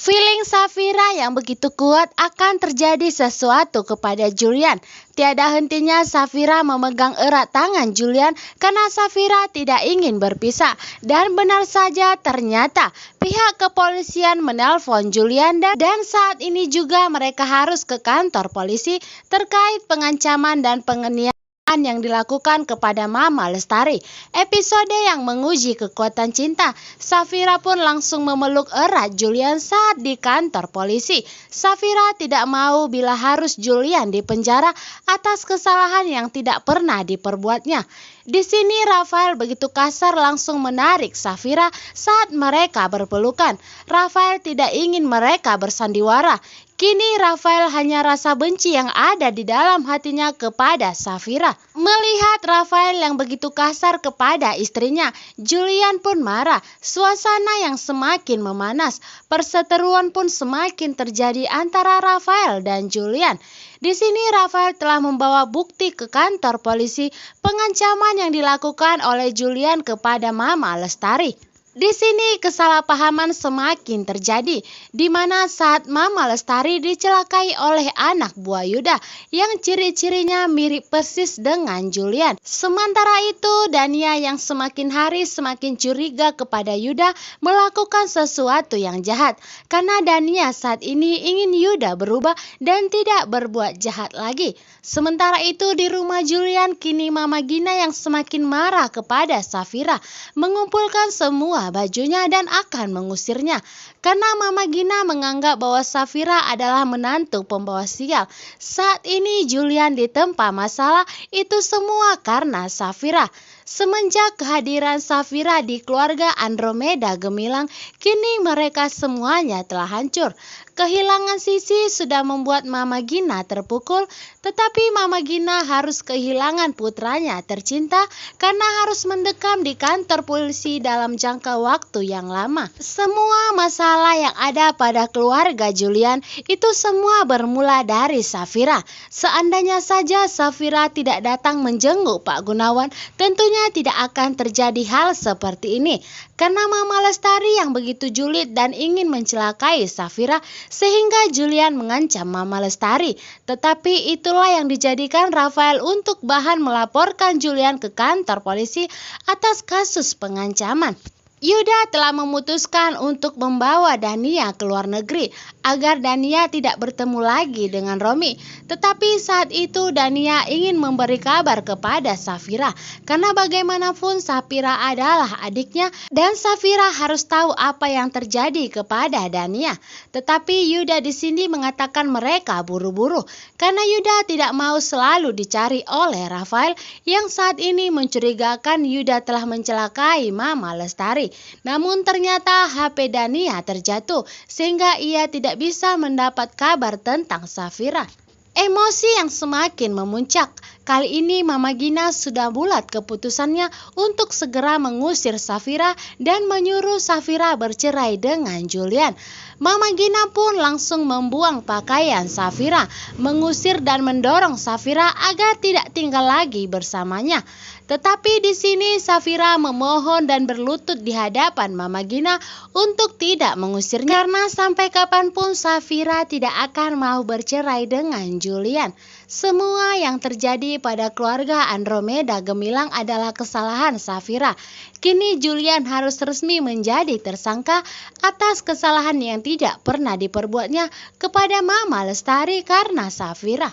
Feeling Safira yang begitu kuat akan terjadi sesuatu kepada Julian. Tiada hentinya Safira memegang erat tangan Julian karena Safira tidak ingin berpisah. Dan benar saja ternyata pihak kepolisian menelpon Julian dan saat ini juga mereka harus ke kantor polisi terkait pengancaman dan penganiayaan yang dilakukan kepada Mama Lestari. Episode yang menguji kekuatan cinta. Safira pun langsung memeluk erat Julian saat di kantor polisi. Safira tidak mau bila harus Julian dipenjara atas kesalahan yang tidak pernah diperbuatnya. Di sini Rafael begitu kasar langsung menarik Safira saat mereka berpelukan. Rafael tidak ingin mereka bersandiwara. Kini Rafael hanya rasa benci yang ada di dalam hatinya kepada Safira. Melihat Rafael yang begitu kasar kepada istrinya, Julian pun marah. Suasana yang semakin memanas, perseteruan pun semakin terjadi antara Rafael dan Julian. Di sini Rafael telah membawa bukti ke kantor polisi pengancaman yang dilakukan oleh Julian kepada Mama Lestari. Di sini kesalahpahaman semakin terjadi, di mana saat Mama Lestari dicelakai oleh anak buah Yuda yang ciri-cirinya mirip persis dengan Julian. Sementara itu Dania yang semakin hari semakin curiga kepada Yuda melakukan sesuatu yang jahat, karena Dania saat ini ingin Yuda berubah dan tidak berbuat jahat lagi. Sementara itu di rumah Julian kini Mama Gina yang semakin marah kepada Safira mengumpulkan semua bajunya dan akan mengusirnya karena Mama Gina menganggap bahwa Safira adalah menantu pembawa sial. Saat ini Julian ditempa masalah itu semua karena Safira. Semenjak kehadiran Safira di keluarga Andromeda Gemilang, kini mereka semuanya telah hancur. Kehilangan Sisi sudah membuat Mama Gina terpukul, tetapi Mama Gina harus kehilangan putranya tercinta karena harus mendekam di kantor polisi dalam jangka waktu yang lama. Semua masalah yang ada pada keluarga Julian itu semua bermula dari Safira. Seandainya saja Safira tidak datang menjenguk Pak Gunawan, tentunya tidak akan terjadi hal seperti ini. Karena Mama Lestari yang begitu julid dan ingin mencelakai Safira, sehingga Julian mengancam Mama Lestari. Tetapi itulah yang dijadikan Rafael untuk bahan melaporkan Julian ke kantor polisi atas kasus pengancaman. Yuda telah memutuskan untuk membawa Dania ke luar negeri agar Dania tidak bertemu lagi dengan Romi. Tetapi saat itu Dania ingin memberi kabar kepada Safira karena bagaimanapun Safira adalah adiknya dan Safira harus tahu apa yang terjadi kepada Dania. Tetapi Yuda di sini mengatakan mereka buru-buru karena Yuda tidak mau selalu dicari oleh Rafael yang saat ini mencurigakan Yuda telah mencelakai Mama Lestari. Namun ternyata HP Dania terjatuh sehingga ia tidak bisa mendapat kabar tentang Safira. Emosi yang semakin memuncak. Kali ini Mama Gina sudah bulat keputusannya untuk segera mengusir Safira dan menyuruh Safira bercerai dengan Julian. Mama Gina pun langsung membuang pakaian Safira, mengusir dan mendorong Safira agar tidak tinggal lagi bersamanya. Tetapi di sini Safira memohon dan berlutut di hadapan Mama Gina untuk tidak mengusirnya karena sampai kapanpun Safira tidak akan mau bercerai dengan Julian. Semua yang terjadi pada keluarga Andromeda Gemilang adalah kesalahan Safira. Kini Julian harus resmi menjadi tersangka atas kesalahan yang tidak pernah diperbuatnya kepada Mama Lestari karena Safira.